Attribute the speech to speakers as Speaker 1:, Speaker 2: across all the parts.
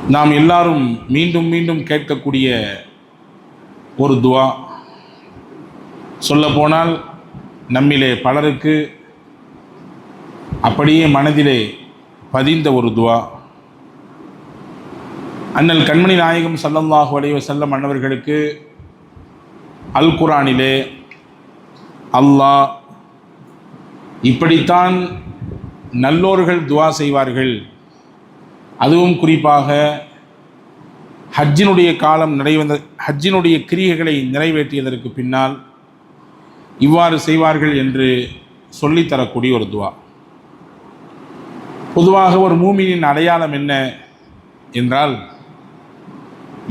Speaker 1: நாம் எல்லாரும் மீண்டும் மீண்டும் கேட்கக்கூடிய ஒரு துவா, சொல்லப்போனால் நம்மிலே பலருக்கு அப்படியே மனதிலே பதிந்த ஒரு துவா. அண்ணல் கண்மணி நாயகம் ஸல்லல்லாஹு அலைஹி வஸல்லம் அன்னவர்களுக்கு அல் குர்ஆனிலே அல்லாஹ் இப்படித்தான் நல்லோர்கள் துவா செய்வார்கள், அதுவும் குறிப்பாக ஹஜ்ஜினுடைய காலம் ஹஜ்ஜினுடைய கிரியைகளை நிறைவேற்றியதற்கு பின்னால் இவ்வாறு செய்வார்கள் என்று சொல்லித்தரக்கூடிய ஒரு துவா. பொதுவாக ஒரு மூமினின் அடையாளம் என்ன என்றால்,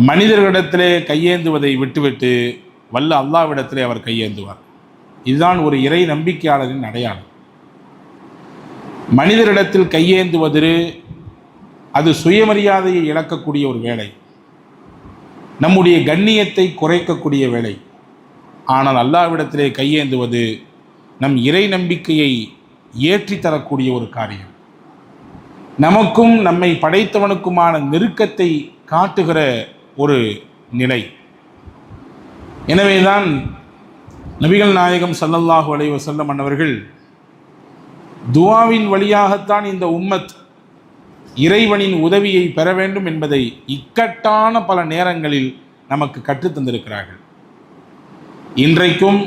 Speaker 1: மனிதர்களிடத்திலே கையேந்துவதை விட்டுவிட்டு வல்ல அல்லாஹ்விடத்திலே அவர் கையேந்துவார். இதுதான் ஒரு இறை நம்பிக்கையாளரின் அடையாளம். மனிதரிடத்தில் கையேந்துவது அது சுயமரியாதையை இழக்கக்கூடிய ஒரு வேலை, நம்முடைய கண்ணியத்தை குறைக்கக்கூடிய வேலை. ஆனால் அல்லாஹ்விடத்திலே கையேந்துவது நம் இறை நம்பிக்கையை ஏற்றித்தரக்கூடிய ஒரு காரியம், நமக்கும் நம்மை படைத்தவனுக்குமான நெருக்கத்தை காட்டுகிற ஒரு நிலை. எனவேதான் நபிகள் நாயகம் ஸல்லல்லாஹு அலைஹி வஸல்லம் அன்னவர்கள் துஆவின் வழியாகத்தான் இந்த உம்மத் இறைவனின் உதவியை பெற வேண்டும் என்பதை இக்கட்டான பல நேரங்களில் நமக்கு கற்றுத்தந்திருக்கிறார்கள். இன்றைக்கும்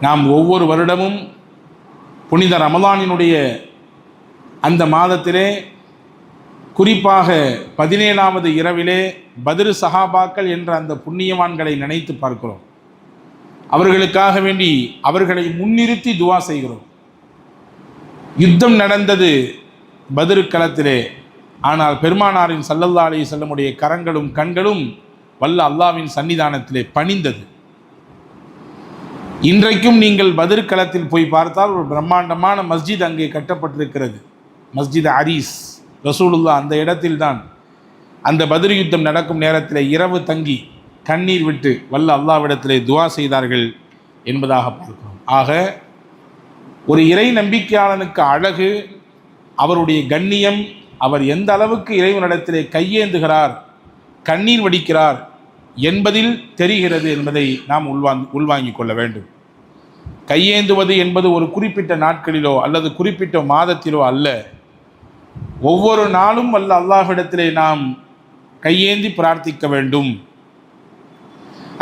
Speaker 1: நாம் ஒவ்வொரு வருடமும் புனித ரமலானினுடைய அந்த மாதத்திலே, குறிப்பாக 17வது இரவிலே பத்ர் சஹாபாக்கள் என்ற அந்த புண்ணியவான்களை நினைத்து பார்க்கிறோம். அவர்களுக்காக வேண்டி அவர்களை முன்னிறுத்தி துவா செய்கிறோம். யுத்தம் நடந்தது பத்ர் களத்திலே, ஆனால் பெருமானாரின் ஸல்லல்லாஹு அலைஹி வஸல்லமுடைய கரங்களும் கண்களும் வல்ல அல்லாஹ்வின் சன்னிதானத்திலே பணிந்தது. இன்றைக்கும் நீங்கள் பத்ர் களத்தில் போய் பார்த்தால் ஒரு பிரம்மாண்டமான மஸ்ஜித் அங்கே கட்டப்பட்டிருக்கிறது, மஸ்ஜித் அரீஸ். ரசூலுல்லாஹ் அந்த இடத்தில்தான் அந்த பத்ர் யுத்தம் நடக்கும் நேரத்தில் இரவு தங்கி கண்ணீர் விட்டு வல்ல அல்லாஹ்விடத்திலே துவா செய்தார்கள் என்பதாக பார்க்கிறோம். ஆக ஒரு இறை நம்பிக்கையாளனுக்கு அழகு அவருடைய கண்ணியம், அவர் எந்த அளவுக்கு இறைவனிடத்திலே கையேந்துகிறார், கண்ணீர் வடிக்கிறார் என்பதில் தெரிகிறது என்பதை நாம் உள்வாங்கிக் கொள்ள வேண்டும். கையேந்துவது என்பது ஒரு குறிப்பிட்ட நாட்களிலோ அல்லது குறிப்பிட்ட மாதத்திலோ அல்ல, ஒவ்வொரு நாளும் வல்ல அல்லாஹ்விடத்திலே நாம் கையேந்தி பிரார்த்திக்க வேண்டும்.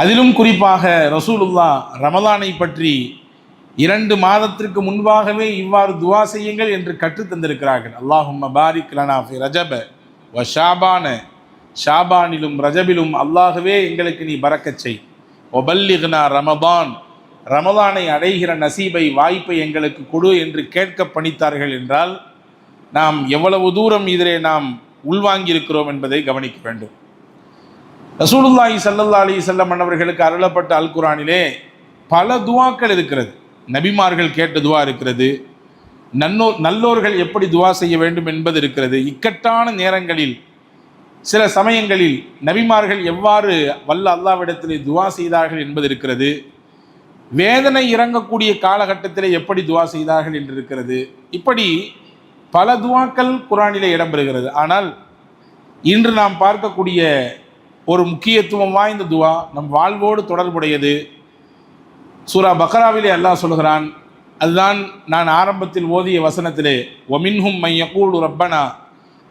Speaker 1: அதிலும் குறிப்பாக ரசூலுல்லாஹ் ரமலானை பற்றி 2 மாதத்திற்கு முன்பாகவே இவ்வாறு துவா செய்யுங்கள் என்று கற்றுத்தந்திருக்கிறார்கள். அல்லாஹும்ம பாரிக் லனா ஃபி ரஜப வ ஷாபான, ஷாபானிலும் ரஜபிலும் அல்லாஹுவே எங்களுக்கு நீ பரக்கச் செய். ஒபல்லிக்னா ரமதான், ரமதானை அடைகிற நசீபை, வாய்ப்பை எங்களுக்கு கொடு என்று கேட்க பணித்தார்கள் என்றால் நாம் எவ்வளவு தூரம் இதிலே நாம் உள்வாங்கியிருக்கிறோம் என்பதை கவனிக்க வேண்டும். ரசூலுல்லாஹி ஸல்லல்லாஹு அலைஹி வஸல்லம் அன்னவர்களுக்கு அருளப்பட்ட அல் குர்ஆனிலே பல துவாக்கள் இருக்கிறது. நபிமார்கள் கேட்ட துவா இருக்கிறது, நல்லோர்கள் எப்படி துவா செய்ய வேண்டும் என்பது இருக்கிறது. இக்கட்டான நேரங்களில் சில சமயங்களில் நபிமார்கள் எவ்வாறு வல்ல அல்லாஹ்விடத்திலே துவா செய்தார்கள் என்பது இருக்கிறது. வேதனை இறங்கக்கூடிய காலகட்டத்திலே எப்படி துவா செய்தார்கள் என்று இருக்கிறது. இப்படி பல துவாக்கள் குர்ஆனிலே இடம்பெறுகிறது. ஆனால் இன்று நாம் பார்க்கக்கூடிய ஒரு முக்கியத்துவம் வாய்ந்த துவா, நம் வாழ்வோடு தொடர்புடையது. சூரா பக்ராவிலே அல்லாஹ் சொல்கிறான், அதுதான் நான் ஆரம்பத்தில் ஓதிய வசனத்திலே, ஒமின்ஹும் மை யகூலு ரப்பனா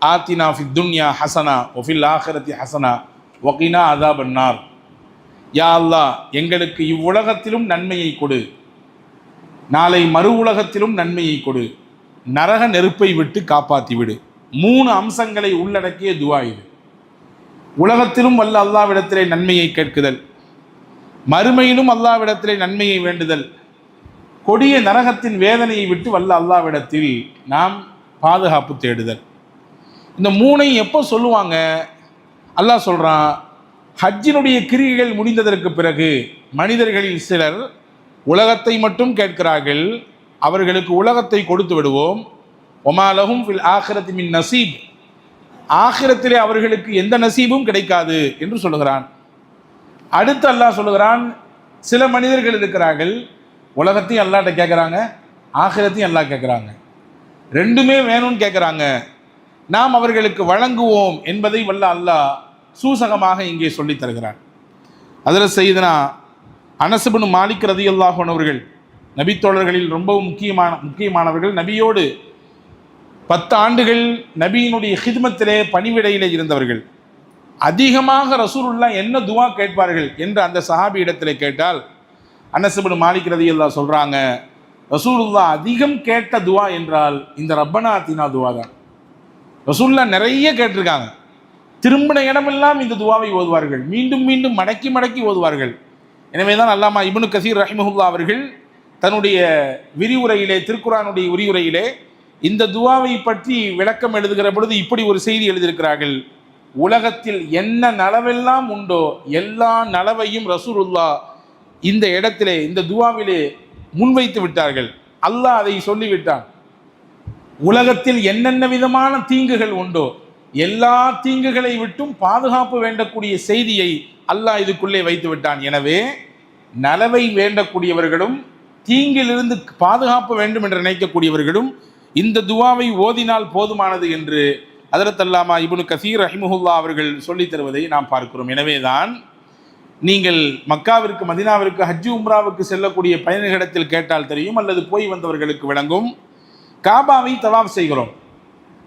Speaker 1: ஆத்தினா ஃபித் துன்யா ஹசனா ஒஃபில் ஆஹிரத்தி ஹசனா வகினா அதாபன்னார். யா அல்லாஹ், எங்களுக்கு இவ்வுலகத்திலும் நன்மையை கொடு, நாளை மறு உலகத்திலும் நன்மையை கொடு, நரக நெருப்பை விட்டு காப்பாற்றி விடு. 3 அம்சங்களை உள்ளடக்கிய துவா இது. உலகத்திலும் வல்ல அல்லாஹ்விடத்திலே நன்மையை கேட்குதல், மறுமையிலும் அல்லாஹ்விடத்திலே நன்மையை வேண்டுதல், கொடிய நரகத்தின் வேதனையை விட்டு வல்ல அல்லாஹ்விடத்தில் நாம் பாதுகாப்பு தேடுதல். இந்த 3ஐயும் எப்போ சொல்லுவாங்க? அல்லாஹ் சொல்கிறான், ஹஜ்ஜினுடைய கிரியைகள் முடிந்ததற்கு பிறகு மனிதர்களில் சிலர் உலகத்தை மட்டும் கேட்கிறார்கள், அவர்களுக்கு உலகத்தை கொடுத்து விடுவோம். ஒமா லஹும் ஃபில் ஆখিরাতি மின் நசீப், ஆখিরাத்திலே அவர்களுக்கு எந்த நசீபும் கிடைக்காது என்று சொல்லுகிறான். அடுத்து அல்லாஹ் சொல்லுகிறான், சில மனிதர்கள் இருக்கிறார்கள், உலகத்தையும் அல்லாஹ்ட்ட கேட்குறாங்க, ஆখিরাத்தையும் அல்லாஹ் கேட்குறாங்க, ரெண்டுமே வேணும்னு கேட்குறாங்க. நாம் அவர்களுக்கு வழங்குவோம் என்பதை வல்ல அல்லாஹ் சூசகமாக இங்கே சொல்லித் தருகிறார். அதில் செய்தனா அனஸ் இப்னு மாலிக் ரலியல்லாஹு அன்ஹு அவர்கள் நபித்தோழர்களில் ரொம்பவும் முக்கியமானவர்கள். நபியோடு 10 ஆண்டுகள் நபியினுடைய ஹித்மத்திலே பணிவிடையிலே இருந்தவர்கள். அதிகமாக ரசூலுல்லாஹ் என்ன துவா கேட்பார்கள் என்று அந்த சஹாபி இடத்திலே கேட்டால் அனஸ் இப்னு மாலிக் ரலியல்லாஹு சொல்கிறாங்க, ரசூலுல்லாஹ் அதிகம் கேட்ட துவா என்றால் இந்த ரப்பனா ஆத்தினா துவா தான். ரசூலுல்லாஹ் நிறைய கேட்டிருக்காங்க. திரும்பின இடமெல்லாம் இந்த துவாவை ஓதுவார்கள், மீண்டும் மீண்டும் மடக்கி மடக்கி ஓதுவார்கள். எனவே தான் அல்லாமா இப்னு கசீர் ரஹிமஹுல்லாஹ் அவர்கள் தன்னுடைய விரிவுரையிலே, திருக்குர்ஆனுடைய விரிவுரையிலே இந்த துவாவை பற்றி விளக்கம் எழுதுகிற பொழுது இப்படி ஒரு செய்தி எழுதியிருக்கிறார்கள். உலகத்தில் என்ன நலவெல்லாம் உண்டோ எல்லா நலவையும் ரசூலுல்லாஹ் இந்த இடத்திலே, இந்த துவாவிலே முன்வைத்து விட்டார்கள். அல்லாஹ் அதை சொல்லிவிட்டான். உலகத்தில் என்னென்ன விதமான தீங்குகள் உண்டோ எல்லா தீங்குகளை விட்டும் பாதுகாப்பு வேண்டக்கூடிய செய்தியை அல்லாஹ் இதுக்குள்ளே வைத்து விட்டான். எனவே நலவை வேண்டக்கூடியவர்களும் தீங்கிலிருந்து பாதுகாப்பு வேண்டும் என்று நினைக்கக்கூடியவர்களும் இந்த துவாவை ஓதினால் போதுமானது என்று ஹஜ்ரத் அல்லாமா இப்னு கசீர் ரஹிமஹுல்லாஹ் அவர்கள் சொல்லித் தருவதை நாம் பார்க்கிறோம். எனவே தான் நீங்கள் மக்காவிற்கு, மதீனாவிற்கு, ஹஜ்ஜு உம்ராவுக்கு செல்லக்கூடிய பயணிகளிடத்தில் கேட்டால் தெரியும், அல்லது போய் வந்தவர்களுக்கு விளங்கும். காபாவை தவாஃப் செய்கிறோம்.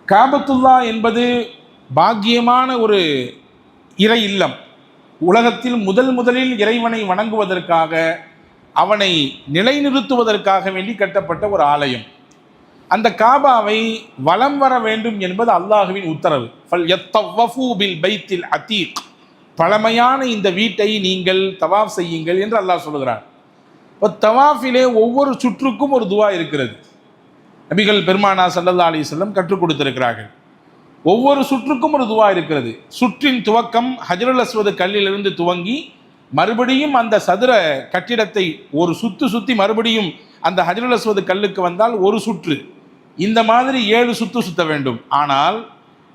Speaker 1: காபத்துல்லா என்பது பாக்கியமான ஒரு இறை இல்லம். உலகத்தில் முதலில் இறைவனை வணங்குவதற்காக, அவனை நிலைநிறுத்துவதற்காக வேண்டி கட்டப்பட்ட ஒரு ஆலயம். அந்த காபாவை வலம் வர வேண்டும் என்பது அல்லாஹுவின் உத்தரவு. ஃபல்யத்தவ்வஃபு பில் பைத்தில் அதீக், பழமையான இந்த வீட்டை நீங்கள் தவாஃப் செய்யுங்கள் என்று அல்லாஹ் சொல்கிறார். இப்போ தவாஃபிலே ஒவ்வொரு சுற்றுக்கும் ஒரு துவா இருக்கிறது. நபிகள் பெருமானா ஸல்லல்லாஹு அலைஹி வஸல்லம் கற்றுக் கொடுத்திருக்கிறார்கள். ஒவ்வொரு சுற்றுக்கும் ஒரு துவா இருக்கிறது. சுற்றின் துவக்கம் ஹஜ்ருல் அஸ்வத் கல்லிலிருந்து துவங்கி மறுபடியும் அந்த சதுர கட்டிடத்தை ஒரு சுற்றி மறுபடியும் அந்த ஹஜ்ருல் அஸ்வத் கல்லுக்கு வந்தால் ஒரு சுற்று. இந்த மாதிரி 7 சுத்த வேண்டும். ஆனால்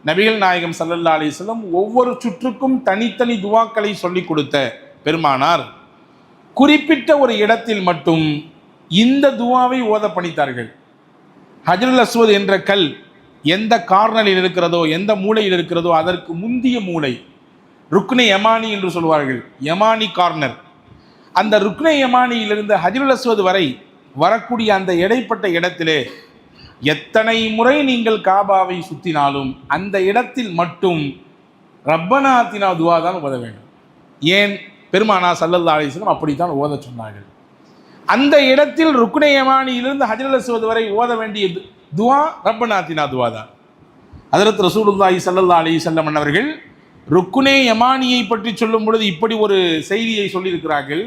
Speaker 1: நபிகள் நாயகம் ஸல்லல்லாஹு அலைஹி வஸல்லம் ஒவ்வொரு சுற்றுக்கும் தனித்தனி துவாக்களை சொல்லிக் கொடுத்த பெருமானார் குறிப்பிட்ட ஒரு இடத்தில் மட்டும் இந்த துவாவை ஓத பணித்தார்கள். ஹஜ்ருல் அஸ்வத் என்ற கல் எந்த கார்னரில் இருக்கிறதோ, எந்த மூலையில் இருக்கிறதோ அதற்கு முந்திய மூலை ருக்னே யமானி என்று சொல்வார்கள், யமானி கார்னர். அந்த ருக்னே யமானியிலிருந்து ஹஜ்ருல் அஸ்வத் வரை வரக்கூடிய அந்த இடைப்பட்ட இடத்திலே எத்தனை முறை நீங்கள் காபாவை சுற்றினாலும் அந்த இடத்தில் மட்டும் ரப்பனா ஆத்தினா துவா தான் ஓத வேண்டும். ஏன்? பெருமானா ஸல்லல்லாஹு அலைஹி வஸல்லம் அப்படித்தான் ஓத சொன்னார்கள். அந்த இடத்தில் ருக்னே யமானியிலிருந்து ஹஜ்ருல் அஸ்வத் வரை ஓத வேண்டிய துவா ரப்பனா ஆத்தினா துவா தான். ஹஜ்ரத் ரசூலுல்லாஹி ஸல்லல்லாஹு அலைஹி வஸல்லம் அவர்கள் ருக்னே யமானியை பற்றி சொல்லும் பொழுது இப்படி ஒரு செய்தியை சொல்லியிருக்கிறார்கள்.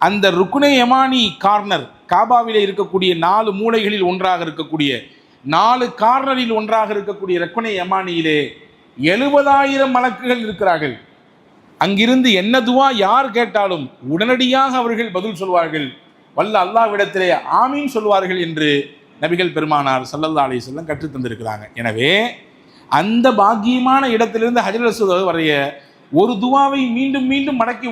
Speaker 1: அந்த ருக்னே யமானி கார்னர், காபாவிலே இருக்கக்கூடிய 4 மூலைகளில் ஒன்றாக இருக்கக்கூடிய 4 கார்னரில் ஒன்றாக இருக்கக்கூடிய ருக்னே யமானியிலே 70,000 மலக்குகள் இருக்கிறார்கள். அங்கிருந்து என்ன துவா யார் கேட்டாலும் உடனடியாக அவர்கள் பதில் சொல்வார்கள். வல்ல அல்லாஹ்விடத்திலே ஆமீன் சொல்வார்கள் என்று நபிகள் பெருமானார் ஸல்லல்லாஹு அலைஹி வஸல்லம் கற்றுத் தந்திருக்கிறாங்க. எனவே அந்த பாக்கியமான இடத்திலிருந்து ஹஜ்ருல் அஸ்வத் வரைய ஒரு துவாவை மீண்டும் மீண்டும் மடக்கி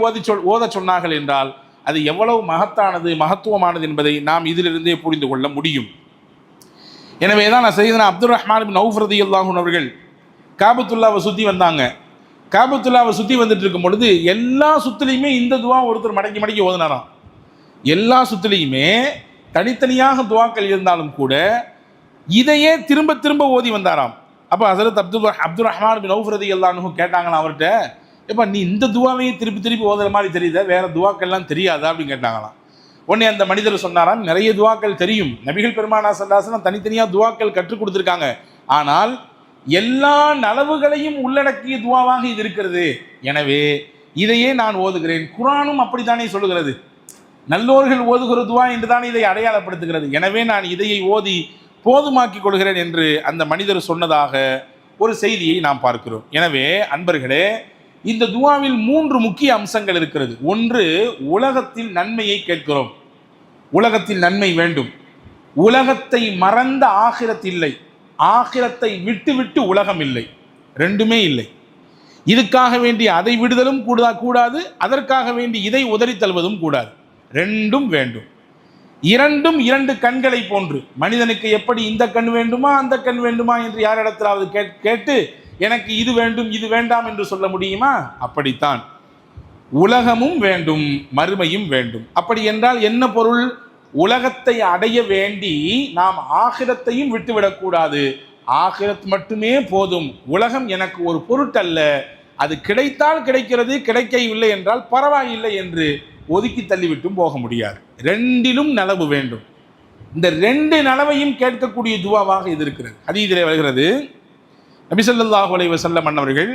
Speaker 1: ஓத சொன்னார்கள் என்றால் அது எவ்வளவு மகத்தானது, மகத்துவமானது என்பதை நாம் இதிலிருந்தே புரிந்து கொள்ள முடியும். எனவே தான் சையதுனா அப்துர் ரஹ்மான் பின் அவுஃப் ரலியல்லாஹு அன்ஹு அவர்கள் காபத்துல்லாவை சுற்றி வந்தாங்க. காபத்துல்லாவை சுற்றி வந்துட்டு இருக்கும் பொழுது எல்லா சுற்றுலையுமே இந்த துவா ஒருத்தர் மடக்கி மடக்கி ஓதினாராம். எல்லா சுற்றுலையுமே தனித்தனியாக துவாக்கள் இருந்தாலும் கூட இதையே திரும்ப திரும்ப ஓதி வந்தாராம். அப்போ ஹஸரத் அப்துர் ரஹ்மான் பின் அவுஃப் ரலியல்லாஹு அன்ஹு கேட்டாங்களாம் அவர்கிட்ட, எப்போ நீ இந்த துவாவையே திருப்பி ஓதுற மாதிரி தெரியுதா, வேற துவாக்கள்லாம் தெரியாதா அப்படின்னு கேட்டாங்களாம். உடனே அந்த மனிதர் சொன்னாராம், நிறைய துவாக்கள் தெரியும், நபிகள் பெருமானா ஸல்லல்லாஹு அலைஹி வஸல்லம் தனித்தனியாக துவாக்கள் கற்றுக் கொடுத்துருக்காங்க, ஆனால் எல்லா நலவுகளையும் உள்ளடக்கிய துவாவாக இது இருக்கிறது, எனவே இதையே நான் ஓதுகிறேன். குர்ஆனும் அப்படித்தானே சொல்லுகிறது, நல்லோர்கள் ஓதுகிற துவா என்று தானே இதை அடையாளப்படுத்துகிறது, எனவே நான் இதையை ஓதி போதுமாக்கிக் கொள்கிறேன் என்று அந்த மனிதர் சொன்னதாக ஒரு செய்தியை நாம் பார்க்கிறோம். எனவே அன்பர்களே, இந்த துவாவில் 3 முக்கிய அம்சங்கள் இருக்கிறது. ஒன்று, உலகத்தில் நன்மையை கேட்கிறோம், உலகத்தில் நன்மை வேண்டும். உலகத்தை மறந்த ஆகிரத் இல்லை, ஆகிரத்தை விட்டு உலகம் இல்லை, ரெண்டுமே இல்லை. இதுக்காக வேண்டி அதை விடுதலும் கூடாது, அதற்காக வேண்டி இதை உதறி தள்ளுவதும் கூடாது, ரெண்டும் வேண்டும். இரண்டும் இரண்டு கண்களை போன்று. மனிதனுக்கு எப்படி இந்த கண் வேண்டுமா அந்த கண் வேண்டுமா என்று யாரிடத்திலாவது கேட்டு எனக்கு இது வேண்டும் இது வேண்டாம் என்று சொல்ல முடியுமா? அப்படித்தான் உலகமும் வேண்டும் மறுமையும் வேண்டும். அப்படி என்றால் என்ன பொருள்? உலகத்தை அடைய வேண்டி நாம் ஆகிரத்தையும் விட்டுவிடக்கூடாது. ஆகிரத் மட்டுமே போதும், உலகம் எனக்கு ஒரு பொருட்டல்ல, அது கிடைத்தால் கிடைக்கிறது, கிடைக்கவில்லை என்றால் பரவாயில்லை என்று ஒதுக்கி தள்ளிவிட்டும் போக முடியாது. ரெண்டிலும் நலவு வேண்டும். இந்த ரெண்டு நலவையும் கேட்கக்கூடிய துவாவாக இது இருக்கிறது. ஹதீஸிலே வருகிறது, நபி ஸல்லல்லாஹு அலைஹி வஸல்லம் அன்னவர்கள்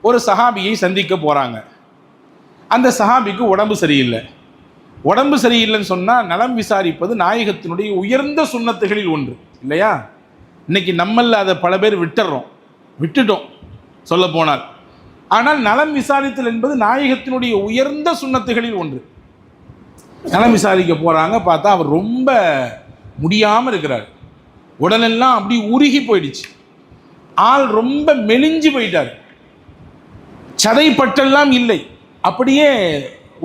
Speaker 1: ஒரு சஹாபியை சந்திக்க போகிறாங்க. அந்த சஹாபிக்கு உடம்பு சரியில்லை. உடம்பு சரியில்லைன்னு சொன்னால் நலம் விசாரிப்பது நாயகத்தினுடைய உயர்ந்த சுன்னத்துகளில் ஒன்று இல்லையா? இன்னைக்கு நம்மள அதை பல பேர் விட்டுட்டோம் சொல்ல போனால். ஆனால் நலம் விசாரித்தல் என்பது நாயகத்தினுடைய உயர்ந்த சுன்னத்துகளில் ஒன்று. நலம் விசாரிக்க போகிறாங்க, பார்த்தா அவர் ரொம்ப முடியாமல் இருக்கிறார். உடலெல்லாம் அப்படி உருகி போயிடுச்சு, ஆள் ரொம்ப மெலிஞ்சு போயிட்டார், சதைப்பட்டெல்லாம் இல்லை, அப்படியே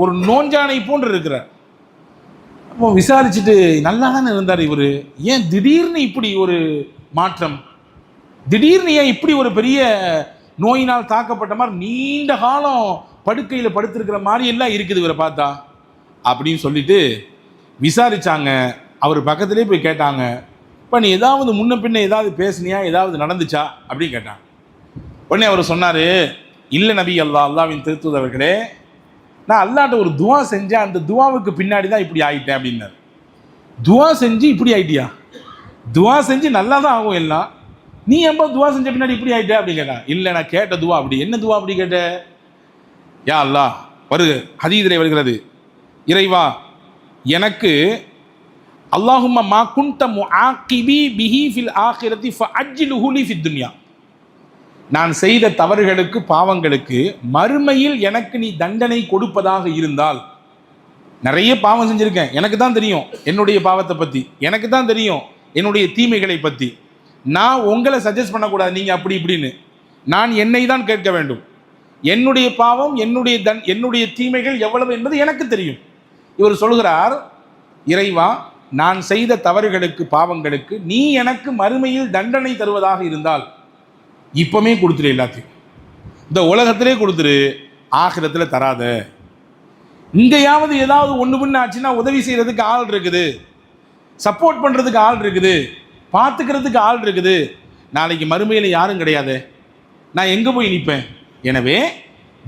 Speaker 1: ஒரு நோஞ்சானை போன்று இருக்கிறார். அப்போ விசாரிச்சுட்டு நல்லா தானே இருந்தார் இவர், ஏன் திடீர்னு இப்படி ஒரு மாற்றம், திடீர்னு ஏன் இப்படி ஒரு பெரிய நோயினால் தாக்கப்பட்ட மாதிரி நீண்ட காலம் படுக்கையில் படுத்திருக்கிற மாதிரி எல்லாம் இருக்குது இவரை பார்த்தா அப்படின்னு சொல்லிட்டு விசாரிச்சாங்க. அவர் பக்கத்திலே போய் கேட்டாங்க, இப்போ நீ ஏதாவது முன்ன பின்ன ஏதாவது பேசுனியா, ஏதாவது நடந்துச்சா அப்படின்னு கேட்டாங்க. உடனே அவர் சொன்னார், இல்லை நபி அல்லாவின் திருத்தூதர்களே, நான் அல்லாட்ட ஒரு துவா செஞ்சேன், அந்த துவாவுக்கு பின்னாடி தான் இப்படி ஆகிட்டேன் அப்படின்னார். துவா செஞ்சு இப்படி ஆகிட்டியா? துவா செஞ்சு நல்லா தான் ஆகும் எல்லாம், நீ எப்போ துவா செஞ்ச பின்னாடி இப்படி ஆகிட்ட அப்படின்னு கேட்டான். இல்லை நான் கேட்ட துவா அப்படி. என்ன துவா அப்படி கேட்ட? யா அல்லாஹ், ஹதீஸிலே வருகிறது, இறைவா எனக்கு அல்லாஹும்ம மா குன்த முஆகிபி பிஹி ஃபில் ஆகிரதி ஃபஅஜ்ஜிலுஹு லி ஃபித் துன்யா, நான் செய்த தவறுகளுக்கு பாவங்களுக்கு மறுமையில் எனக்கு நீ தண்டனை கொடுப்பதாக இருந்தால், நிறைய பாவம் செஞ்சுருக்கேன், எனக்கு தான் தெரியும் என்னுடைய பாவத்தை பற்றி, எனக்கு தான் தெரியும் என்னுடைய தீமைகளை பற்றி, நான் உங்களை சஜஸ்ட் பண்ணக்கூடாது நீங்கள் அப்படி இப்படின்னு, நான் என்னை தான் கேட்க வேண்டும். என்னுடைய பாவம் என்னுடைய தீமைகள் எவ்வளவு என்பது எனக்கு தெரியும். இவர் சொல்கிறார், இறைவா நான் செய்த தவறுகளுக்கு பாவங்களுக்கு நீ எனக்கு மறுமையில் தண்டனை தருவதாக இருந்தால் இப்பமே கொடுத்துரு, எல்லாத்தையும் இந்த உலகத்திலே கொடுத்துரு, ஆகிரத்தில் தராத. இங்கேயாவது ஏதாவது ஒன்று பின்ன ஆச்சுன்னா உதவி செய்கிறதுக்கு ஆள் இருக்குது, சப்போர்ட் பண்ணுறதுக்கு ஆள் இருக்குது, பார்த்துக்கிறதுக்கு ஆள் இருக்குது, நாளைக்கு மறுமையில் யாரும் கிடையாது, நான் எங்கே போய் நிற்பேன்? எனவே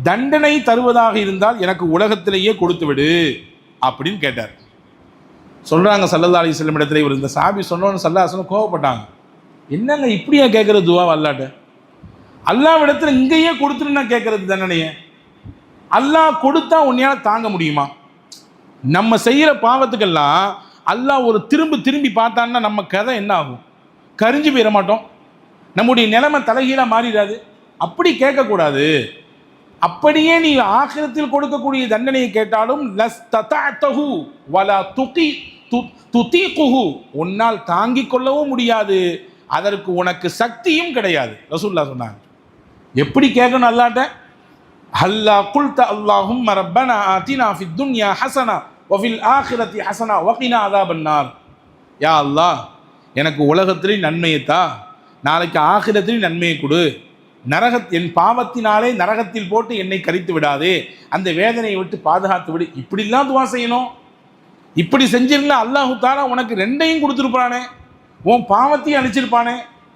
Speaker 1: தண்டனை தருவதாக இருந்தால் எனக்கு உலகத்திலேயே கொடுத்து விடு அப்படின்னு கேட்டார். சொல்கிறாங்க ஸல்லல்லாஹு அலைஹி வஸல்லம் இடத்துல இவர் இந்த சாபி சொன்னோன்னு ஸல்லல்லாஹு அலைஹி வஸல்லம் கோவப்பட்டாங்க. என்னங்க இப்படியா கேட்குற துவா அல்லாட்ட? அல்லாஹ்விடத்துல இங்கேயே கொடுத்துருன்னா கேட்கறது தண்டனையே? அல்லாஹ் கொடுத்தா உன்னையால் தாங்க முடியுமா? நம்ம செய்கிற பாவத்துக்கெல்லாம் அல்லாஹ் ஒரு திரும்பி பார்த்தான்னா நம்ம கதை என்ன ஆகும்? கரிஞ்சு போயிட மாட்டோம்? நம்முடைய நிலைமை தலைகீழாக மாறிடாது? அப்படி கேட்கக்கூடாது. அப்படியே நீ ஆகிரத்தில் கொடுக்கக்கூடிய தண்டனையை கேட்டாலும் லஸ் ததஅதஹு வலா துதீகுஹு, உன்னால் தாங்கிக் கொள்ளவும் முடியாது, அதற்கு உனக்கு சக்தியும் கிடையாது. ரசூலுல்லாஹ் சொன்னாங்க. எப்படி கேட்கணும் அல்லாஹ்ட்ட? ஹல்லா குல்த அல்லாஹும்ம ரப்பனா ஆதினா ஃபித் துன்யா ஹஸனா வஃபில் ஆகிரத்தி ஹஸனா வகினா அஸாபன்னார். யா அல்லாஹ், எனக்கு உலகத்திலேயும் நன்மையை தா, நாளைக்கு ஆகிரத்திலேயும் நன்மையை கொடு, என் பாவத்தினாலே நரகத்தில் போட்டு என்னை கரித்து விடாதே, அந்த வேதனையை விட்டு பாதுகாத்து விடு. இப்படிலாம் துவா செய்யணும். இப்படி செஞ்சிருந்தா அல்லாஹு தஆலா உனக்கு ரெண்டையும் கொடுத்துருப்பானே, உன் பாவத்தையும் அழிச்சிருப்பானே,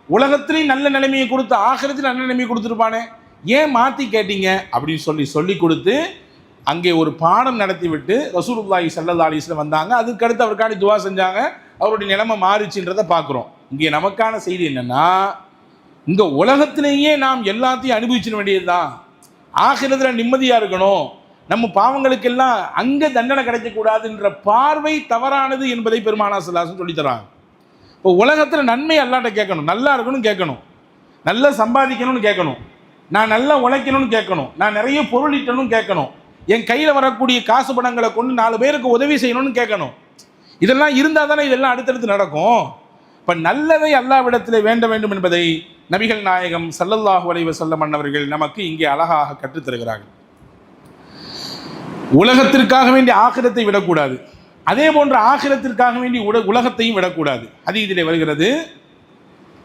Speaker 1: உலகத்திலையும் நல்ல நிலைமையை கொடுத்து ஆகிரத்தில் நல்ல நிலைமையை கொடுத்துருப்பானே, ஏன் மாற்றி கேட்டீங்க அப்படின்னு சொல்லி கொடுத்து அங்கே ஒரு பாடம் நடத்தி விட்டு ரசூலுல்லாஹி ஸல்லல்லாஹு அலைஹி வஸல்லம் வந்தாங்க. அதுக்கடுத்து அவருக்காண்டி துவா செஞ்சாங்க, அவருடைய நிலைமை மாறிச்சுன்றதை பார்க்குறோம். இங்கே நமக்கான செய்தி என்னென்னா, இங்கே உலகத்திலேயே நாம் எல்லாத்தையும் அனுபவிச்சிட வேண்டியது தான், ஆகிரத்தில் நிம்மதியாக இருக்கணும், நம்ம பாவங்களுக்கெல்லாம் அங்கே தண்டனை கிடைக்கக்கூடாதுன்ற பார்வை தவறானது என்பதை பெருமானார் ஸல்லல்லாஹு அலைஹி வஸல்லம் சொல்லித்தராங்க. இப்போ உலகத்தில் நன்மை அல்லாஹ்ட்ட கேட்கணும், நல்லா இருக்கணும்னு கேட்கணும், நல்லா சம்பாதிக்கணும்னு கேட்கணும், நான் நல்லா உழைக்கணும்னு கேட்கணும், நான் நிறைய பொருள் ஈட்டணும்னு கேட்கணும், என் கையில் வரக்கூடிய காசு பணங்களை கொண்டு 4 பேருக்கு உதவி செய்யணும்னு கேட்கணும். இதெல்லாம் இருந்தால் தானே இதெல்லாம் அடுத்தடுத்து நடக்கும். இப்போ நல்லதை அல்லாஹ்விடத்தில் வேண்ட வேண்டும் என்பதை நபிகள் நாயகம் ஸல்லல்லாஹு அலைஹி வஸல்லம் அன்னவர்கள் நமக்கு இங்கே அழகாக கற்றுத் தருகிறார்கள். உலகத்திற்காக வேண்டிய ஆகிரத்தை விடக்கூடாது, அதே போன்ற ஆகிரத்திற்காக வேண்டி உலகத்தையும் விடக்கூடாது. ஹதீஸிலே வருகிறது,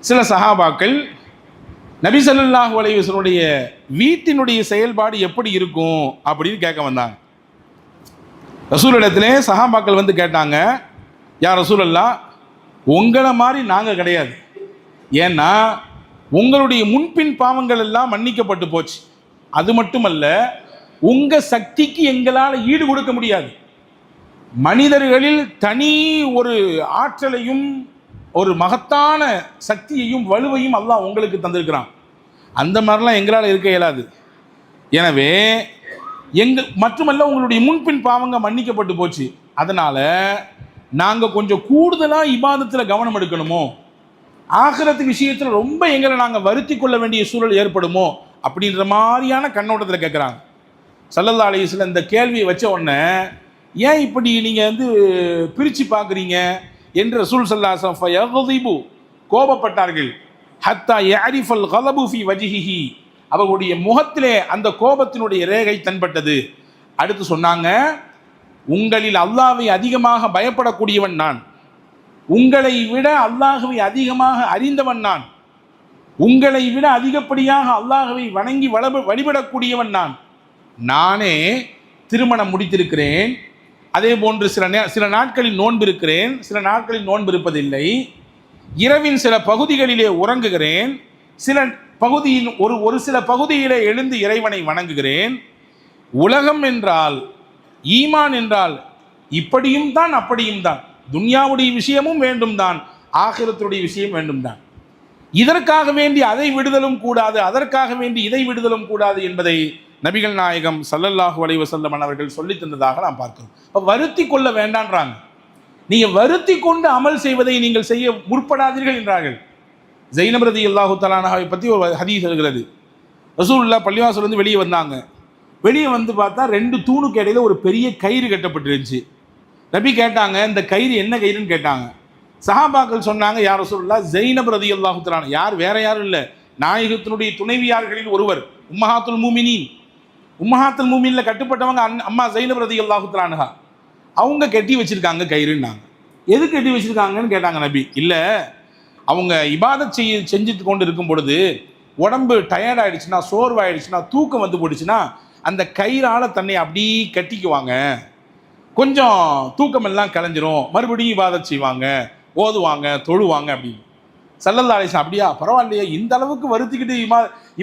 Speaker 1: சில சஹாபாக்கள் நபி ஸல்லல்லாஹு அலைஹி வஸல்லுடைய வீட்டினுடைய செயல்பாடு எப்படி இருக்கும் அப்படின்னு கேட்க வந்தாங்க. ரசூலிடத்திலே சஹாபாக்கள் வந்து கேட்டாங்க, யா ரசூலல்லாஹ், உங்களை மாதிரி நாங்கள் கிடையாது. ஏன்னா உங்களுடைய முன்பின் பாவங்கள் எல்லாம் மன்னிக்கப்பட்டு போச்சு. அது மட்டுமல்ல, உங்கள் சக்திக்கு எங்களால் ஈடு கொடுக்க முடியாது. மனிதர்களில் தனி ஒரு ஆற்றலையும் ஒரு மகத்தான சக்தியையும் வலுவையும் அல்லாஹ் உங்களுக்கு தந்திருக்கிறான். அந்த மாதிரிலாம் எங்களால் இருக்க இயலாது. எனவே மட்டுமல்ல, உங்களுடைய முன்பின் பாவங்க மன்னிக்கப்பட்டு போச்சு. அதனால் நாங்கள் கொஞ்சம் கூடுதலாக இபாதத்தில் கவனம் எடுக்கணுமோ, ஆகிரத்து விஷயத்தில் ரொம்ப எங்களை நாங்கள் வருத்தி கொள்ள வேண்டிய சூழல் ஏற்படுமோ அப்படின்ற மாதிரியான கண்ணோட்டத்தில் கேட்குறாங்க. ஸல்லல்லாஹு அலைஹி வஸல்லம் இந்த கேள்வியை வச்ச உடனே, ஏன் இப்படி நீங்கள் வந்து பிரித்து பார்க்குறீங்க என்று ரசூல் ஸல்லல்லாஹு அலைஹி வஸல்லம் கோபப்பட்டார்கள். ஹத்தா யஅரிஃபல் கலபு ஃபி வஜ்ஹிஹி, அவர்களுடைய முகத்திலே அந்த கோபத்தினுடைய ரேகை தென்பட்டது. அடுத்து சொன்னாங்க, உங்களில் அல்லாஹ்வை அதிகமாக பயப்படக்கூடியவன் நான், உங்களை விட அல்லாஹ்வை அதிகமாக அறிந்தவன் நான், உங்களை விட அதிகப்படியாக அல்லாஹ்வை வணங்கி வழிபடக்கூடியவன் நான். நானே திருமணம் முடித்திருக்கிறேன், அதே போன்று சில நாட்களில் நோன்பு இருக்கிறேன், சில நாட்களில் நோன்பு இருப்பதில்லை, இரவின் சில பகுதிகளிலே உறங்குகிறேன், சில பகுதியின் ஒரு சில பகுதியிலே எழுந்து இறைவனை வணங்குகிறேன். உலகம் என்றால், ஈமான் என்றால் இப்படியும் தான் அப்படியும் தான், துன்யாவுடைய விஷயமும் வேண்டும் தான், ஆகிரத்துடைய விஷயம் வேண்டும் தான். இதற்காக வேண்டி அதை விடுதலும் கூடாது, அதற்காக வேண்டி இதை விடுதலும் கூடாது என்பதை நபிகள் நாயகம் ஸல்லல்லாஹு அலைஹி வஸல்லம் அவர்கள் சொல்லி தந்ததாக நாம் பார்க்கிறோம். இப்போ வருத்தி கொள்ள வேண்டான்றாங்க. நீங்கள் வருத்தி கொண்டு அமல் செய்வதை நீங்கள் செய்ய முற்படாதீர்கள் என்றார்கள். ஸைனப் ரலியல்லாஹு தஆலா அன்ஹாவை பற்றி ஒரு ஹதீஸ் இருக்கிறது. ரசூலுல்லாஹ் பள்ளிவாசல் வந்து வெளியே வந்தாங்க. வெளியே வந்து பார்த்தா 2 தூணுக்கு இடையில ஒரு பெரிய கயிறு கட்டப்பட்டிருந்துச்சு. நபி கேட்டாங்க, இந்த கயிறு என்ன கயிறுன்னு கேட்டாங்க. சஹாபாக்கள் சொன்னாங்க, யா ரசூலுல்லாஹ், ஸைனப் ரலியல்லாஹு தஆலா, யார் வேற யாரும் இல்லை, நாயகத்தினுடைய துணைவியார்களில் ஒருவர், உம்மஹாத்துல் மூமினீன், உம்மஹாத்துல் மூமினில் கட்டுப்பட்டவங்க அம்மா ஸைனப் ரலியல்லாஹு தஆலா அன்ஹா, அவங்க கட்டி வச்சுருக்காங்க கயிறுன்னாங்க. எது கட்டி வச்சுருக்காங்கன்னு கேட்டாங்க நபி. இல்லை, அவங்க இபாதத் செஞ்சுட்டு கொண்டு இருக்கும் பொழுது உடம்பு டயர்டாயிடுச்சுன்னா, சோர்வாயிடுச்சுன்னா, தூக்கம் வந்து போயிடுச்சுன்னா, அந்த கயிறால் தன்னை அப்படி கட்டிக்குவாங்க, கொஞ்சம் தூக்கமெல்லாம் கலைஞ்சிரும், மறுபடியும் இபாதத் செய்வாங்க, ஓதுவாங்க, தொழுவாங்க அப்படின்னு. ஸல்லல்லாஹு அலைஹி வஸல்லம், அப்படியா, பரவாயில்லையே, இந்த அளவுக்கு வருத்திக்கிட்டு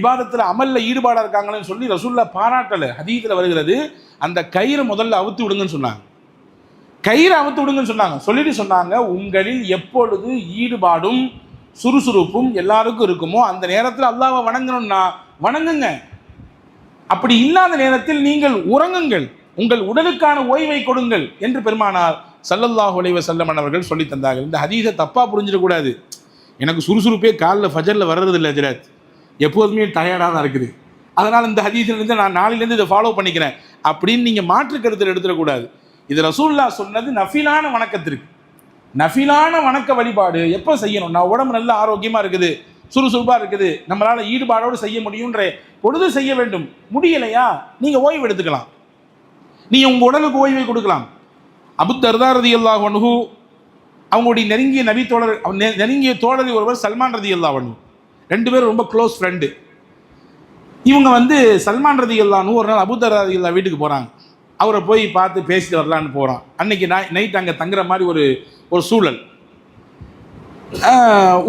Speaker 1: இபாதத்தில் அமலில் ஈடுபாடாக இருக்காங்கன்னு சொல்லி ரசூலுல்லாஹ் பாராட்டலை. ஹதீஸில் வருகிறது, அந்த கயிறை முதல்ல அவுத்து விடுங்கன்னு சொன்னாங்க. கயிறை அவுத்து விடுங்கன்னு சொன்னாங்க. சொல்லிட்டு சொன்னாங்க, உங்களில் எப்பொழுது ஈடுபாடும் சுறுசுறுப்பும் எல்லாருக்கும் இருக்குமோ அந்த நேரத்தில் அல்லாஹ்வை வணங்கணும்னா வணங்குங்க, அப்படி இல்லாத நேரத்தில் நீங்கள் உறங்குங்கள், உங்கள் உடலுக்கான ஓய்வை கொடுங்கள் என்று பெருமானார் ஸல்லல்லாஹு அலைஹி வஸல்லம் அவர்கள் சொல்லி தந்தார்கள். இந்த ஹதீஸை தப்பாக புரிஞ்சிடக்கூடாது. எனக்கு சுறுசுறுப்பே காலில் ஃபஜரில் வர்றது இல்லை ஹஜ்ரத், எப்போதுமே டயர்டாக தான் இருக்குது, அதனால் இந்த ஹதீஸிலிருந்து நான் நாளையிலேருந்து இதை ஃபாலோ பண்ணிக்கிறேன் அப்படின்னு நீங்கள் மாற்று கருத்தில் எடுத்துடக்கூடாது. இது ரசூலுல்லாஹ் சொன்னது நஃபிலான வணக்கத்திற்கு. நஃபிலான வணக்க வழிபாடு எப்போ செய்யணும்? நான் உடம்பு நல்ல ஆரோக்கியமாக இருக்குது, சுறுசுறுப்பாக இருக்குது, நம்மளால் ஈடுபாடோடு செய்ய முடியுன்ற பொழுது செய்ய வேண்டும். முடியலையா, நீங்கள் ஓய்வு எடுத்துக்கலாம், நீங்கள் உங்கள் உடலுக்கு ஓய்வை கொடுக்கலாம். அபூ தர்தா ரலியல்லாஹு அன்ஹு, அவங்களுடைய நெருங்கிய நபி தோழர், நெருங்கிய தோழர் ஒருவர் சல்மான் ரலியல்லாஹு அன்ஹு, 2 பேரும் ரொம்ப க்ளோஸ் ஃப்ரெண்டு. இவங்க வந்து சல்மான் ரலியல்லாஹு அன்ஹு ஒரு நாள் அபூ தர்தா ரலியல்லாஹு வீட்டுக்கு போகிறாங்க. அவரை போய் பார்த்து பேசிட்டு வரலான்னு போகிறான். அன்னைக்கு நைட் அங்கே தங்குற மாதிரி ஒரு சூழல்.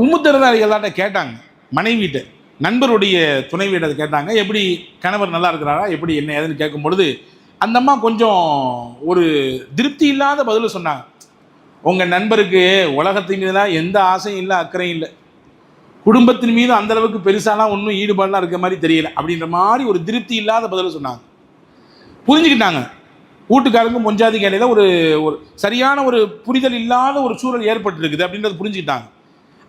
Speaker 1: உம்மு தர்தா ரலியல்லாஹு கேட்டாங்க, மனைவிட்ட, நண்பருடைய துணைவியிட்ட கேட்டாங்க, எப்படி கணவர் நல்லா இருக்கிறாரா, எப்படி என்ன ஏதுன்னு கேட்கும் பொழுது அந்த அம்மா கொஞ்சம் ஒரு திருப்தி இல்லாத பதில் சொன்னாங்க. உங்கள் நண்பருக்கு உலகத்தின் மீதுலாம் எந்த ஆசையும் இல்லை, அக்கறையும் இல்லை, குடும்பத்தின் மீது அந்தளவுக்கு பெருசாலாம் ஒன்றும் ஈடுபாடெலாம் இருக்க மாதிரி தெரியல அப்படின்ற மாதிரி ஒரு திருப்தி இல்லாத பதில் சொன்னாங்க. புரிஞ்சுக்கிட்டாங்க. வீட்டுக்காரங்க பொஞ்சாதிக்கு இடையில ஒரு சரியான ஒரு புரிதல் இல்லாத ஒரு சூழல் ஏற்பட்டுருக்குது அப்படின்றது புரிஞ்சுக்கிட்டாங்க.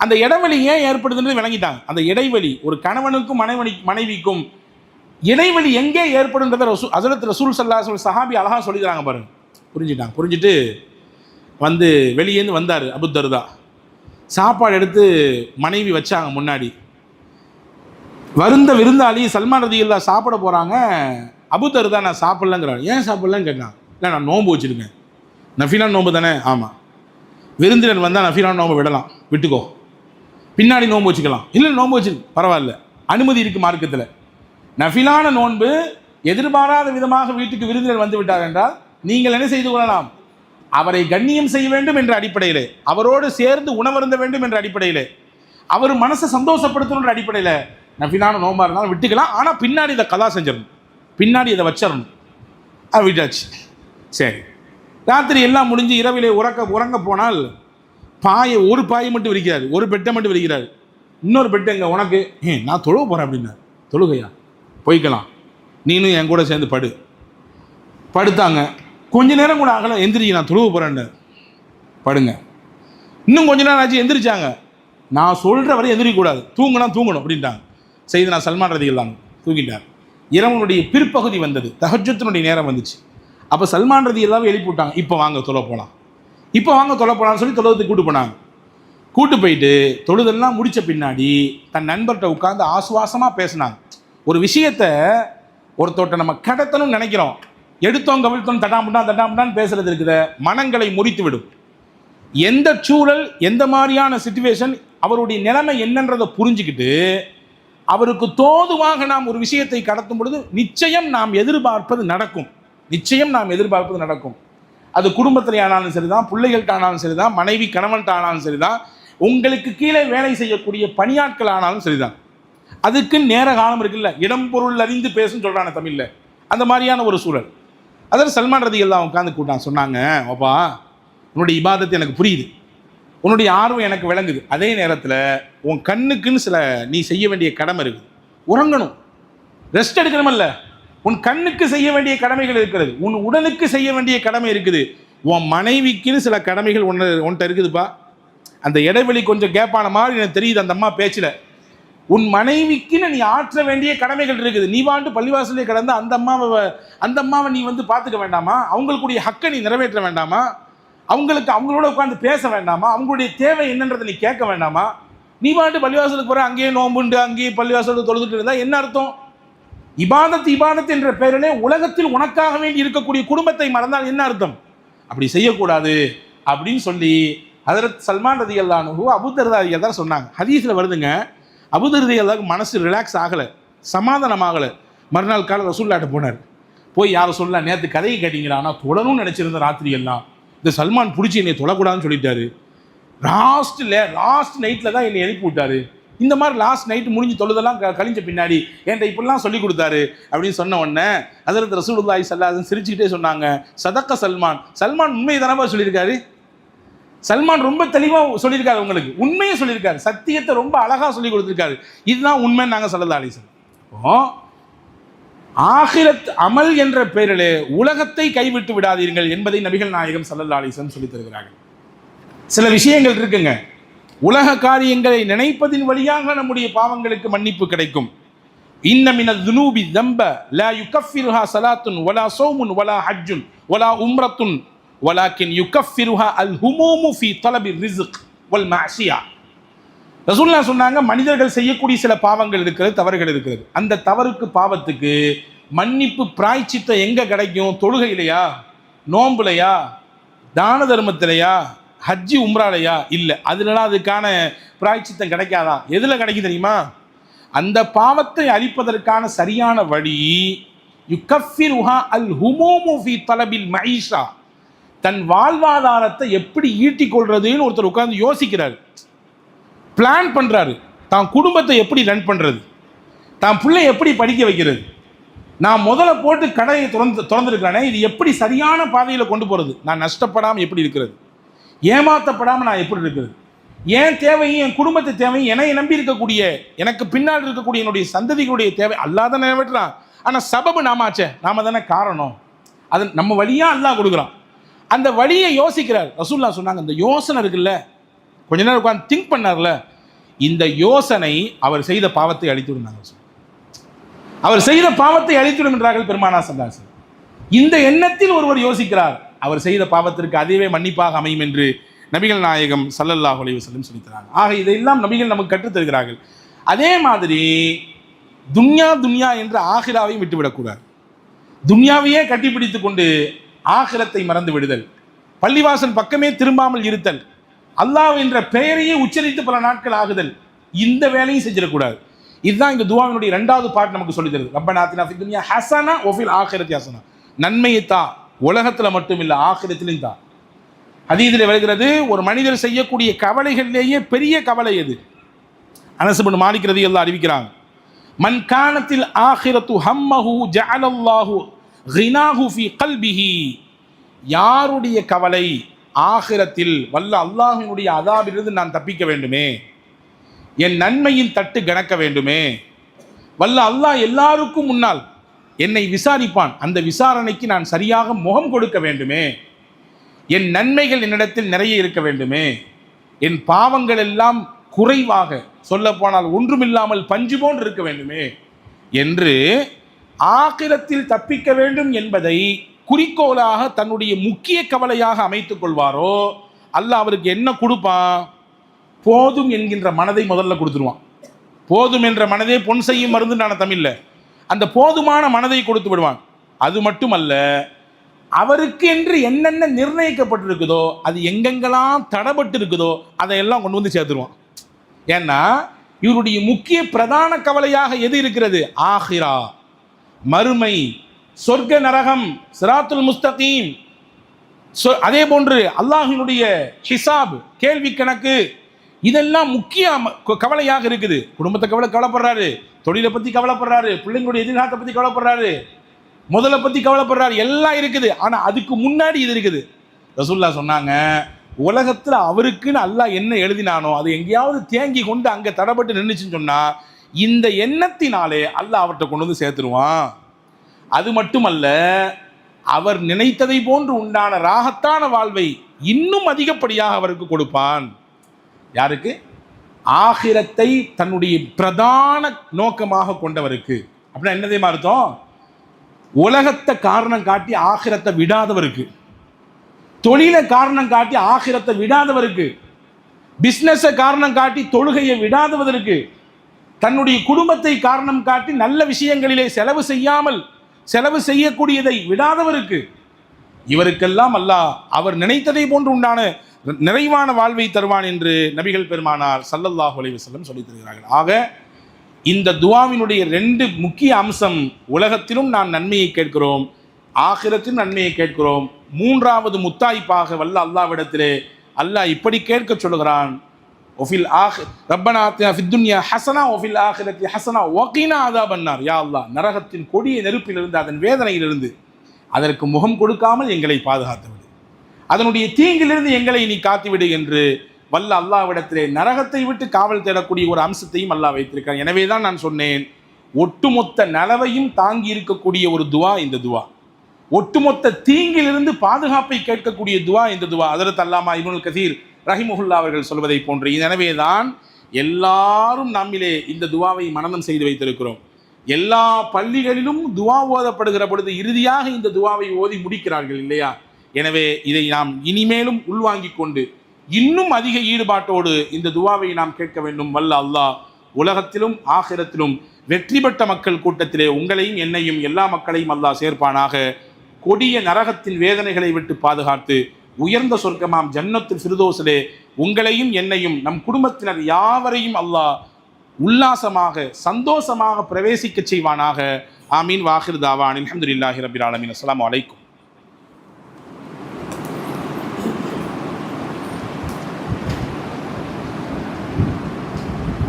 Speaker 1: அந்த இடைவெளி ஏன் ஏற்படுதுன்றது விளங்கிட்டாங்க. அந்த இடைவெளி ஒரு கணவனுக்கும் மனைவிக்கும் இடைவெளி எங்கே ஏற்படுன்றத ஹஜ்ரத் ரசூல் ஸல்லல்லாஹு அலைஹி வஸல்லம் சஹாபி அழகாக சொல்லிக்கிறாங்க பாருங்க. புரிஞ்சுட்டாங்க. புரிஞ்சுட்டு வந்து வெளியேந்து வந்தார் அபூ தர்தா. சாப்பாடு எடுத்து மனைவி வச்சாங்க முன்னாடி. விருந்தாளி சல்மான் ரலியல்லாஹு சாப்பிட போகிறாங்க. அபூ தர்தா நான் சாப்பிட்லங்கிறார். ஏன் சாப்பிட்லன்னு கேட்டான். இல்லை, நான் நோன்பு வச்சுருக்கேன். நஃபிலான நோன்பு தானே? ஆமாம். விருந்தினர் வந்தால் நஃபிலான நோன்பு விடலாம், விட்டுக்கோ, பின்னாடி நோன்பு வச்சுக்கலாம். இல்லை நோன்பு வச்சு பரவாயில்ல, அனுமதி இருக்குது மார்க்கத்தில். நஃபிலான நோன்பு எதிர்பாராத விதமாக வீட்டுக்கு விருந்தினர் வந்து விட்டார் என்றால் நீங்கள் என்ன செய்து கொள்ளலாம்? அவரை கண்ணியம் செய்ய வேண்டும் என்ற அடிப்படையில், அவரோடு சேர்ந்து உணவருந்த வேண்டும் என்ற அடிப்படையில், அவர் மனசை சந்தோஷப்படுத்தணுன்ற அடிப்படையில் நஃபிலான நோம்பாக இருந்தாலும் விட்டுக்கலாம். ஆனால் பின்னாடி இதை கலா செஞ்சிடணும், பின்னாடி இதை வச்சிடணும். அது விட்டாச்சு. சரி, ராத்திரி எல்லாம் முடிஞ்சு இரவிலே உறங்க போனால் பாயை, ஒரு பாயை மட்டும் விரிக்கிறார், ஒரு பெட்டை மட்டும் விரிக்கிறார். இன்னொரு பெட்டை எங்கே உனக்கு? நான் தொழுக போகிறேன் அப்படின்னார். தொழுகையா? போய்க்கலாம், நீனும் என் கூட சேர்ந்து படுத்தாங்க. கொஞ்ச நேரம் கூட ஆகலை, எந்திரிச்சு நான் தொழுக போகிறேன்னார். படுங்க. இன்னும் கொஞ்ச நேரம் ஆச்சு, எந்திரிச்சாங்க. நான் சொல்கிற வரை எந்திரிக்கக்கூடாது, தூங்கணும் அப்படின்ட்டாங்க. செய்தனா சல்மான் ரலியல்லாஹு தூங்கிட்டார். இரவனுடைய பிற்பகுதி வந்தது, தஹஜ்ஜுத்தினுடைய நேரம் வந்துச்சு. அப்போ சல்மான் ரலியல்லாஹு எழுப்பி விட்டாங்க. இப்போ வாங்க தொழ போகலாம்னு சொல்லி தொழுவத்துக்கு கூட்டு போனாங்க. கூட்டு போயிட்டு தொழுதெல்லாம் முடித்த பின்னாடி தன் நண்பர்கிட்ட உட்காந்து ஆசுவாசமாக பேசினாங்க. ஒரு விஷயத்தை ஒருத்தோட்ட நம்ம கடத்தணும்னு நினைக்கிறோம், எடுத்தோம் கவிழ்த்தோம் தட்டாமுட்டான்னு பேசுறது இருக்குது, மனங்களை முறித்து விடும். எந்த சூழல், எந்த மாதிரியான சிச்சுவேஷன், அவருடைய நிலைமை என்னன்றதை புரிஞ்சுக்கிட்டு அவருக்கு தோதுவாக நாம் ஒரு விஷயத்தை கடத்தும் பொழுது நிச்சயம் நாம் எதிர்பார்ப்பது நடக்கும். அது குடும்பத்தில் ஆனாலும் சரிதான், பிள்ளைகள்கிட்ட ஆனாலும் சரிதான், மனைவி கணவன்கிட்ட ஆனாலும் சரிதான், உங்களுக்கு கீழே வேலை செய்யக்கூடிய பணியாட்கள் ஆனாலும் சரிதான். அதுக்கு நேர காலம் இருக்குல்ல, இடம் பொருள் அறிந்து பேசுன்னு சொல்கிறான தமிழில், அந்த மாதிரியான ஒரு சூழல். அதாவது சல்மான் ரலியல்லாஹு உட்காந்து சொன்னாங்க, அப்பா உன்னுடைய இபாதத்து எனக்கு புரியுது, உன்னுடைய ஆர்வம் எனக்கு விளங்குது. அதே நேரத்தில் உன் கண்ணுக்குன்னு நீ செய்ய வேண்டிய கடமை இருக்குது, உறங்கணும், ரெஸ்ட் எடுக்கணுமல்ல. உன் கண்ணுக்கு செய்ய வேண்டிய கடமைகள் இருக்கிறது, உன் உடலுக்கு செய்ய வேண்டிய கடமை இருக்குது, உன் மனைவிக்குன்னு சில கடமைகள் ஒன்றை இருக்குதுப்பா. அந்த இடைவெளி கொஞ்சம் கேப்பான மாதிரி எனக்கு தெரியுது அந்த அம்மா பேச்சில். உன் மனைவிக்குன்னு நீ ஆற்ற வேண்டிய கடமைகள் இருக்குது. நீ வாண்டு பள்ளிவாசலே கடந்து அந்த அம்மாவை நீ பார்த்துக்க வேண்டாமா? அவங்களுக்குடைய ஹக்கை நீ நிறைவேற்ற வேண்டாமா? அவங்களோட உட்காந்து பேச வேண்டாமா? அவங்களுடைய தேவை என்னன்றதை நீ கேட்க வேண்டாமா? நீ வாண்டு பள்ளிவாசலுக்கு போகிற, அங்கேயே நோம்புண்டு அங்கேயே பள்ளிவாசலுக்கு தொழுதுட்டு இருந்தால் என்ன அர்த்தம்? இபாதத் என்ற பெயரிலே உலகத்தில் உனக்காக வேண்டி இருக்கக்கூடிய குடும்பத்தை மறந்தால் என்ன அர்த்தம்? அப்படி செய்யக்கூடாது அப்படின்னு சொல்லி ஹதரத் சல்மான் ரலியல்லாஹு அன்ஹு அபூ தர்தா தான் சொன்னாங்க. ஹதீஸில் வருதுங்க, அபூ தர்தா மனசு ரிலாக்ஸ் ஆகலை, சமாதானம் ஆகலை. மறுநாள் காலை ரசூலுல்லாஹ்ட்ட போனார். போய் யாரை சொல்லலாம், நேற்று கதையை கேட்டீங்களா, ஆனால் தொடணும்னு நினச்சிருந்த ராத்திரி எல்லாம் இந்த சல்மான் பிடிச்சி என்னை தொழக்கூடாதுன்னு சொல்லிட்டாரு. லாஸ்ட் நைட்டில் தான் என்னை எழுப்பி விட்டாரு. இந்த மாதிரி லாஸ்ட் நைட்டு முடிஞ்சு தொழுதெல்லாம் கழிஞ்ச பின்னாடி என்கிட்ட இப்படிலாம் சொல்லி கொடுத்தாரு அப்படின்னு சொன்ன உடனே ஹதரத் ரசூலுல்லாஹி ஸல்லல்லாஹு அலைஹி வஸல்லம் சிரிச்சுக்கிட்டே சொன்னாங்க, சதக்க சல்மான் உண்மையை தானே சொல்லியிருக்காரு. சல்மான் ரொம்ப தெளிவாக சொல்லியிருக்காரு, உங்களுக்கு உண்மையை சொல்லியிருக்காரு, சத்தியத்தை ரொம்ப அழகாக சொல்லி கொடுத்துருக்காரு. இதுதான் உண்மை. நாங்கள் ஸல்லல்லாஹு அலைஹி வஸல்லம் இப்போ ஆகிரத் அமல் என்ற பெயரிலே உலகத்தை கைவிட்டு விடாதீர்கள் என்பதை நபிகள் நாயகம் ஸல்லல்லாஹு அலைஹி வஸல்லம் சொல்லித் தருகிறார்கள். சில விஷயங்கள் இருக்குங்க, உலக காரியங்களை நினைப்பதின் வழியாக நம்முடைய பாவங்களுக்கு மன்னிப்பு கிடைக்கும். இன்ன மினல் ذுனூபி ذنب لا يكفرها صلاة ولا صوم ولا حج ولا عمرة ولكن يكفرها الهموم في طلب الرزق والمعصية. ரசூலுல்லாஹ் சொன்னாங்க, மனிதர்கள் செய்யக்கூடிய சில பாவங்கள் இருக்கிறது, தவறுகள் இருக்கிறது. அந்த தவறுக்கு பாவத்துக்கு மன்னிப்பு பிராய்ச்சித்தம் எங்க கிடைக்கும்? தொழுகையிலையா, நோம்புலையா, தான தர்மத்திலையா, ஹஜ்ஜி உம்ராலையா? இல்லை, அதுலலாம் அதுக்கான பிராய்ச்சித்தம் கிடைக்காதா? எதில் கிடைக்கும் தெரியுமா? அந்த பாவத்தை அழிப்பதற்கான சரியான வழி யுகஃபிருஹா அல் ஹுமூமு ஃபி தலபில் மஈஷா. தன் வாழ்வாதாரத்தை எப்படி ஈட்டிக் கொள்றதுன்னு ஒருத்தர் உட்கார்ந்து யோசிக்கிறார், பிளான் பண்ணுறாரு. தான் குடும்பத்தை எப்படி ரன் பண்ணுறது, தான் பிள்ளை எப்படி படிக்க வைக்கிறது, நான் முதல்ல போட்டு கடையை திறந்துருக்கிறேனே, இது எப்படி சரியான பாதையில் கொண்டு போகிறது, நான் நஷ்டப்படாமல் எப்படி இருக்கிறது, ஏமாற்றப்படாமல் நான் எப்படி இருக்கிறது, என் தேவையும் என் குடும்பத்தை தேவையும் என்னை நம்பி இருக்கக்கூடிய எனக்கு பின்னால் இருக்கக்கூடிய என்னுடைய சந்ததிகளுடைய தேவை அல்லாஹ் தான் நிறைவேற்றுறான். ஆனால் சபபு நாமாச்சே, நாம தானே காரணம், அது நம்ம வழியாக அல்லாஹ் கொடுக்குறான். அந்த வழியை யோசிக்கிறார். ரசூலுல்லாஹ் சொன்னாங்க, இந்த யோசனை இருக்குல்ல, கொஞ்ச நேரம் உட்காந்து திங்க் பண்ணார்ல, இந்த யோசனை அவர் செய்த பாவத்தை அழித்துவிடும். அவர் செய்த பாவத்தை அழித்துவிடும் என்றார்கள் பெருமானார் ஸல்லல்லாஹு அலைஹி வஸல்லம். இந்த எண்ணத்தில் ஒருவர் யோசிக்கிறார், அவர் செய்த பாவத்திற்கு அதுவே மன்னிப்பாக அமையும் என்று நபிகள் நாயகம் ஸல்லல்லாஹு அலைஹி வஸல்லம் சொல்லித்தராங்க. ஆக இதையெல்லாம் நபிகள் நமக்கு கற்றுத் தருகிறார்கள். அதே மாதிரி துன்யா என்று ஆகிராவையும் விட்டுவிடக்கூடாது. துன்யாவையே கட்டிப்பிடித்து கொண்டு ஆகிரத்தை மறந்து விடுதல், பள்ளிவாசல் பக்கமே திரும்பாமல் இருத்தல், அல்லாஹ் என்ற பெயரையே உச்சரித்து பல நாட்கள் ஆகுதல், இந்த வேலையும் செஞ்சிடக்கூடாது. இதுதான் இந்த துஆவினுடைய இரண்டாவது பாட்டு நமக்கு சொல்லி தருது. ரப்பனா ஆத்தினா ஃபித் துன்யா ஹஸனா வ ஃபில் ஆখিরাতি ஹஸனா. நன்மையை தா, உலகத்துல மட்டும் இல்ல ஆখিরাத்திலும் தா. ஹதீஸிலே வருகிறது, ஒரு மனிதர் செய்யக்கூடிய கவலைகளிலேயே பெரிய கவலை எது? அனஸ் இப்னு மாலிக் ரலியல்லாஹு அறிவிக்கிறாங்க, மன் கானத்தில் ஆখিরাத்து ஹம்மஹு ஜஅலல்லாஹு கினாஹு ஃபீ கல்பிஹி. யாருடைய கவலை ஆখিরাத்தில் வல்ல அல்லாஹ்வினுடைய அதாபிலிருந்து நான் தப்பிக்க வேண்டுமே, என் நன்மையின் தட்டு கணக்க வேண்டுமே, வல்ல அல்லாஹ் எல்லாருக்கும் முன்னால் என்னை விசாரிப்பான், அந்த விசாரணைக்கு நான் சரியாக முகம் கொடுக்க வேண்டுமே, என் நன்மைகள் என்னிடத்தில் நிறைய இருக்க வேண்டுமே, என் பாவங்கள் எல்லாம் குறைவாக, சொல்ல போனால் ஒன்றுமில்லாமல் பஞ்சு போன்று இருக்க வேண்டுமே என்று ஆகிரத்தில் தப்பிக்க வேண்டும் என்பதை குறிக்கோளாக தன்னுடைய முக்கிய கவலையாக அமைத்துக் கொள்வாரோ அல்லாஹ் அவருக்கு என்ன கொடுப்பான்? போதும் என்கின்ற மனதை முதல்ல கொடுத்துருவான். போதும் என்ற மனதே பொன் செய்யும் மருந்து நான் தமிழ்ல, அந்த போதுமான மனதை கொடுத்து விடுவான். அது மட்டுமல்ல, அவருக்கு என்று என்னென்ன நிர்ணயிக்கப்பட்டிருக்குதோ, அது எங்கெங்கெல்லாம் தடப்பட்டு இருக்குதோ அதையெல்லாம் கொண்டு வந்து சேர்த்துருவான். ஏன்னா இவருடைய முக்கிய பிரதான கவலையாக எது இருக்கிறது? ஆகிரா, மறுமை, சொர்க்க நரகம், சிராத்துல் முஸ்தகீம், அதே போன்று அல்லாஹ்வினுடைய ஹிசாப், கேள்வி கணக்கு, இதெல்லாம் முக்கிய கவலையாக இருக்குது. குடும்பத்தை கவலைப்படுறாரு, தொழிலை பற்றி கவலைப்படுறாரு, பிள்ளைங்களுடைய எதிர்காலத்தை பற்றி கவலைப்படுறாரு, முதலை பற்றி கவலைப்படுறாரு, எல்லாம் இருக்குது. ஆனால் அதுக்கு முன்னாடி இது இருக்குது. ரசூலுல்லாஹ் சொன்னாங்க, உலகத்தில் அவருக்குன்னு அல்லாஹ் என்ன எழுதினானோ அது எங்கேயாவது தேங்கி கொண்டு அங்கே தடப்பட்டு நின்றுச்சுன்னு சொன்னால் இந்த எண்ணத்தினாலே அல்லாஹ் அவர்கிட்ட கொண்டு வந்து சேர்த்துருவான். அது மட்டுமல்ல, அவர் நினைத்ததை போன்று உண்டான ராகத்தான வாழ்வை இன்னும் அதிகப்படியாக அவருக்கு கொடுப்பான். யாருக்கு? ஆகிரத்தை தன்னுடைய பிரதான நோக்கமாக கொண்டவருக்கு. அப்படின்னா என்ன தெரியுமா அர்த்தம்? உலகத்தை காரணம் காட்டி ஆகிரத்தை விடாதவருக்கு, தொழிலை காரணம் காட்டி ஆகிரத்தை விடாதவருக்கு, பிஸ்னஸை காரணம் காட்டி தொழுகையை விடாதவருக்கு, தன்னுடைய குடும்பத்தை காரணம் காட்டி நல்ல விஷயங்களிலே செலவு செய்யாமல் செலவு செய்யக்கூடியதை விடாதவருக்கு, இவருக்கெல்லாம் அல்லாஹ் அவர் நினைத்ததை போன்று உண்டான நிறைவான வாழ்வை தருவான் என்று நபிகள் பெருமானார் ஸல்லல்லாஹு அலைஹி வஸல்லம் சொல்லித் தருகிறார்கள். ஆக இந்த துஆவினுடைய ரெண்டு முக்கிய அம்சம், உலகத்திலும் நாம் நன்மையை கேட்கிறோம், ஆகிரத்திலும் நன்மையை கேட்கிறோம். மூன்றாவது முத்தாய்ப்பாக வல்ல அல்லாஹ்விடத்திலே அல்லாஹ் இப்படி கேட்க சொல்கிறான், ஒஃபில் ரப்பனா ஆத்தினா ஃபித் துன்யா ஹஸனா ஒஃபில் ஆகிரத்தி ஹஸனா வகினா அஸாபன்னார். யா அல்லாஹ், நரகத்தின் கொடிய நெருப்பிலிருந்து, அதன் வேதனையிலிருந்து அதற்கு முகம் கொடுக்காமல் எங்களை பாதுகாத்து விடு, அதனுடைய தீங்கிலிருந்து எங்களை நீ காத்துவிடு என்று வல்ல அல்லாஹ்விடத்திலே நரகத்தை விட்டு காவல் தேடக்கூடிய ஒரு அம்சத்தையும் அல்லாஹ் வைத்திருக்கிறார். எனவே தான் நான் சொன்னேன், ஒட்டுமொத்த நலவையும் தாங்கி இருக்கக்கூடிய ஒரு துவா இந்த துவா, ஒட்டுமொத்த தீங்கிலிருந்து பாதுகாப்பை கேட்கக்கூடிய துவா இந்த துவா. ஹஜ்ரத் அல்லாமா இப்னுல் கஸீர் ரஹிமஹுல்லா அவர்கள் சொல்வதை போன்று. எனவே தான் எல்லாரும் நம்மிலே இந்த துவாவை மனனம் செய்து வைத்திருக்கிறோம். எல்லா பள்ளிகளிலும் துவா ஓதப்படுகிற பொழுது இறுதியாக இந்த துவாவை ஓதி முடிக்கிறார்கள் இல்லையா? எனவே இதை நாம் இனிமேலும் உள்வாங்கிக் கொண்டு இன்னும் அதிக ஈடுபாட்டோடு இந்த துவாவை நாம் கேட்க வேண்டும். வல்ல அல்லாஹ் உலகத்திலும் ஆகிரத்திலும் வெற்றி பெற்ற மக்கள் கூட்டத்திலே உங்களையும் என்னையும் எல்லா மக்களையும் அல்லாஹ் சேர்ப்பானாக. கொடிய நரகத்தின் வேதனைகளை விட்டு பாதுகாத்து உயர்ந்த சொர்க்கமாம் ஜன்னத்துல் ஃபிர்தௌஸிலே உங்களையும் என்னையும் நம் குடும்பத்தினர் யாவரையும் அல்லாஹ் உல்லாசமாக சந்தோஷமாக பிரவேசிக்க செய்வானாக. ஆமீன். வாஹிர் தாவான் அல்ஹம்துலில்லாஹி ரப்பில் ஆலமீன். அஸ்ஸலாமு அலைக்கும்.